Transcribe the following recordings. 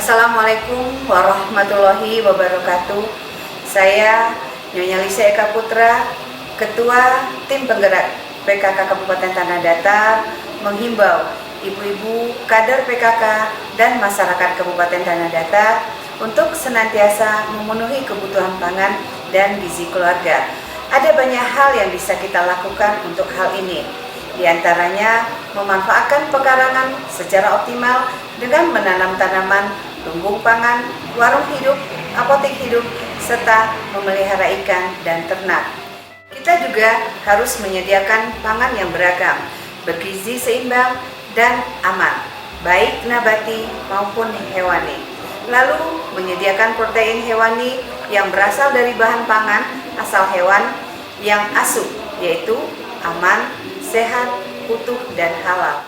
Assalamualaikum warahmatullahi wabarakatuh. Saya Nyonya Lisa Eka Putra, Ketua Tim Penggerak PKK Kabupaten Tanah Datar, menghimbau ibu-ibu kader PKK dan masyarakat Kabupaten Tanah Datar untuk senantiasa memenuhi kebutuhan pangan dan gizi keluarga. Ada banyak hal yang bisa kita lakukan untuk hal ini. Di antaranya memanfaatkan pekarangan secara optimal dengan menanam tanaman, lumbung pangan, warung hidup, apotek hidup, serta memelihara ikan dan ternak. Kita juga harus menyediakan pangan yang beragam, bergizi seimbang dan aman, baik nabati maupun hewani. Lalu menyediakan protein hewani yang berasal dari bahan pangan asal hewan yang asuh, yaitu aman, sehat, utuh, dan halal.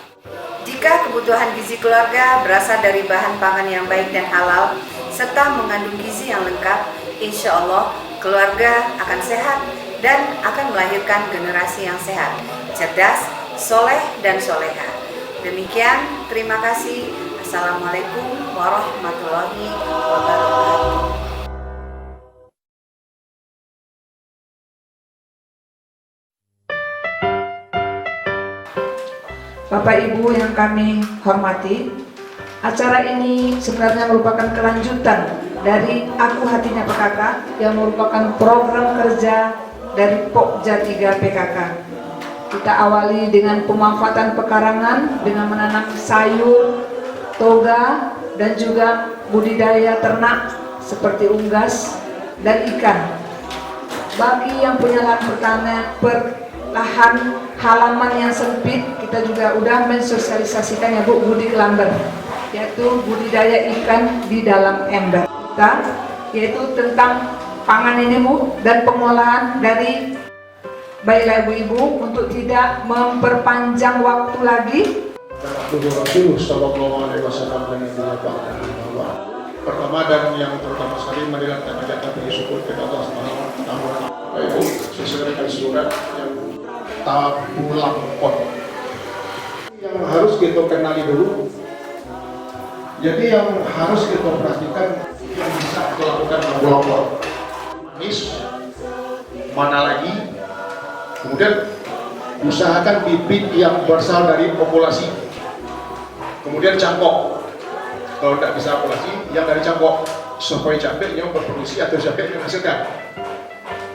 Jika kebutuhan gizi keluarga berasal dari bahan pangan yang baik dan halal, serta mengandung gizi yang lengkap, insya Allah keluarga akan sehat dan akan melahirkan generasi yang sehat, cerdas, soleh, dan soleha. Demikian, terima kasih. Assalamualaikum warahmatullahi wabarakatuh. Bapak Ibu yang kami hormati, acara ini sebenarnya merupakan kelanjutan dari Aku Hatinya PKK yang merupakan program kerja dari Pokja 3 PKK. Kita awali dengan pemanfaatan pekarangan dengan menanam sayur, toga, dan juga budidaya ternak seperti unggas dan ikan. Bagi yang punya lahan halaman yang sempit, kita juga udah mensosialisasikan ya Bu, Budi Kelamber, yaitu budidaya ikan di dalam ember kita, yaitu tentang pangan ini Bu, dan pengolahan dari baiklah ibu-ibu untuk tidak memperpanjang waktu lagi. Pertama dan yang terutama sekali marilah kita panjatkan puji syukur kepada Allah Subhanahu wa Ta'ala. Ibu, sesuai dengan surat yang tabulampot yang harus kita kenali dulu. Jadi yang harus kita perhatikan yang bisa kita lakukan tabulampot. Manis, mana lagi? Kemudian usahakan bibit yang berasal dari populasi. Kemudian cangkok. Kalau tidak bisa populasi, yang dari cangkok supaya cabai yang berproduksi atau cabai yang menghasilkan.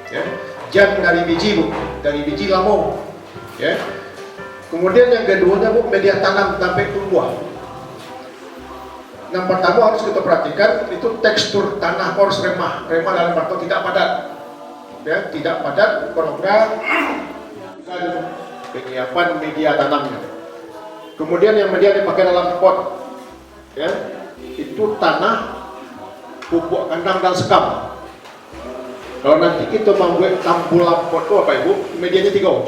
Ya. Jangan dari biji Bu, dari biji lamong. Ya. Kemudian yang keduanya Bu, media tanam sampai tumbuh. Yang pertama harus kita perhatikan itu tekstur tanah harus remah dalam arti tidak padat. Ya, tidak padat, program dan penyiapan media tanamnya. Kemudian yang media dipakai dalam pot, ya, itu tanah, pupuk kandang dan sekam. Kalau nanti kita membuat tambulan pot itu apa Ibu? Medianya 3.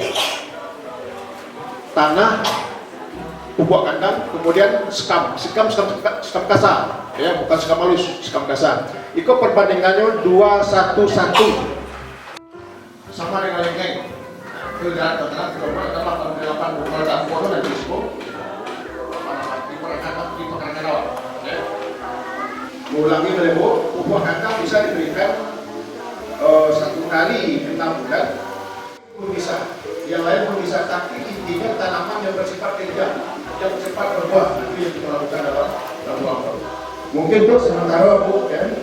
Tanah, pupuk kandang, kemudian sekam kasar, ya, bukan sekam halus, sekam kasar. Itu perbandingannya 2:1:1. Sama dengan lengkeng. Kemudian kita buat dalam 8 bulan foto dan disebut di pekarangan awal. Ulangi boleh Bu, pupuk kandang bisa diberikan 1 kali 6 bulan. Bisa, yang lain pun bisa, tapi intinya tanaman yang bersifat kejam, yang bersifat berbuah, itu yang kita lakukan dalam buah. Mungkin tuh sementara Bu, ya,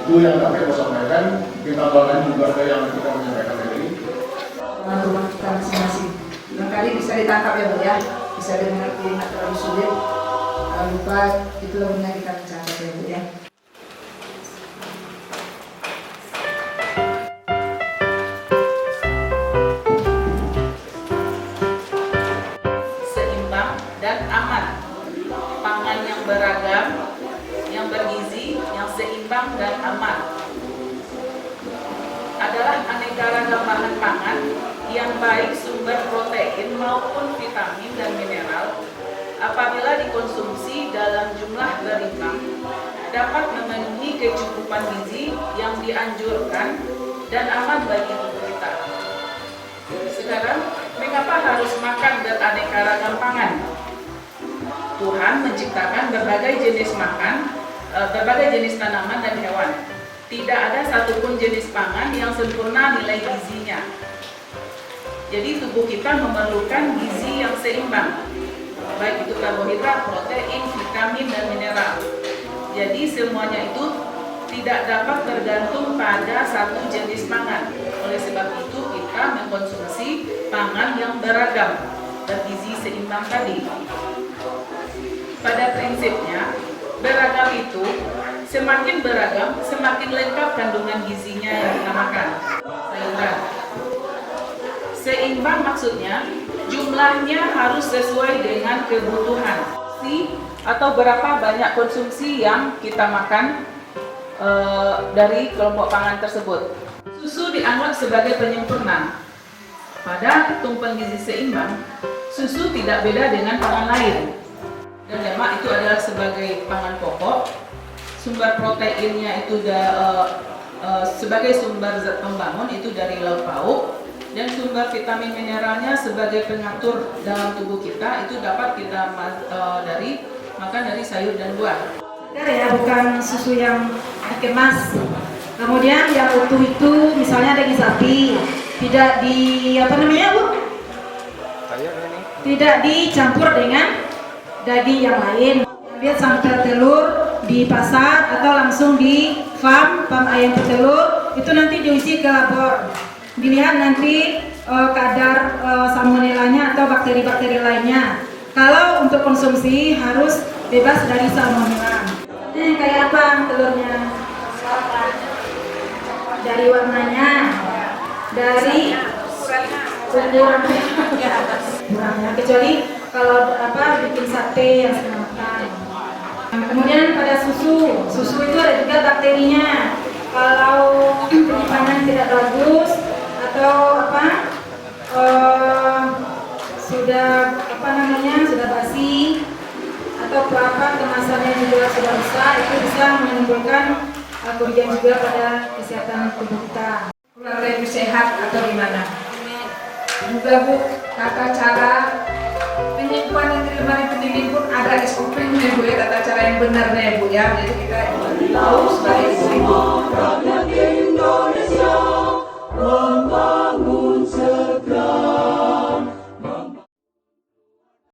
itu yang dapat saya sampaikan. Kita lain juga ada yang kita menyampaikan dari Rumah kita masing-masing. Barangkali bisa ditangkap ya Bu ya, bisa dimengerti terlalu sulit. Kalau lupa itu lagunya kita mencatat ya Bu ya. Seimbang dan aman, pangan yang beragam, yang bergizi, yang seimbang dan aman adalah aneka ragam bahan pangan yang baik sumber protein maupun vitamin dan mineral apabila dikonsumsi dalam jumlah berimbang dapat memenuhi kecukupan gizi yang dianjurkan dan aman bagi tubuh kita. Sekarang, mengapa harus makan beraneka ragam pangan? Tuhan menciptakan berbagai jenis makan berbagai jenis tanaman dan hewan. Tidak ada satupun jenis pangan yang sempurna nilai gizinya. Jadi tubuh kita memerlukan gizi yang seimbang, baik itu karbohidrat, protein, vitamin, dan mineral. Jadi semuanya itu tidak dapat tergantung pada satu jenis pangan. Oleh sebab itu kita mengkonsumsi pangan yang beragam, bergizi seimbang tadi. Pada prinsipnya, beragam itu semakin beragam, semakin lengkap kandungan gizinya yang kita makan. Sayuran. Seimbang maksudnya jumlahnya harus sesuai dengan kebutuhan atau berapa banyak konsumsi yang kita makan dari kelompok pangan tersebut. Susu dianggap sebagai penyempurna. Pada tumpeng gizi seimbang, susu tidak beda dengan pangan lain. Dan lemak itu adalah sebagai pangan pokok, sumber proteinnya itu sebagai sumber zat pembangun itu dari lauk pauk, dan sumber vitamin mineralnya sebagai pengatur dalam tubuh kita itu dapat kita makan dari sayur dan buah. Ya, bukan susu yang dikemas. Kemudian yang utuh itu misalnya daging sapi, tidak tidak dicampur dengan daging yang lain. Dia sampai telur di pasar atau langsung di farm ayam petelur, itu nanti diuji ke labor. Dilihat nanti kadar salmonellanya atau bakteri-bakteri lainnya. Kalau untuk konsumsi harus bebas dari salmonella. Kayak apa telurnya? Dari warnanya, dari ukurannya, kecuali kalau bikin sate yang setengah matang. Kemudian pada susu itu ada juga bakterinya. Kalau penyimpanan tidak bagus atau sudah basi atau kemasannya juga sudah rusak, itu bisa menimbulkan kerugian juga pada kesehatan tubuh kita. Keluarga ibu sehat atau gimana? Juga Bu, tata cara penyimpanan di lemari pendingin pun ada SOP-nya Bu ya, tata cara yang benar ya Bu ya. Jadi kita tahu sebagai ibu.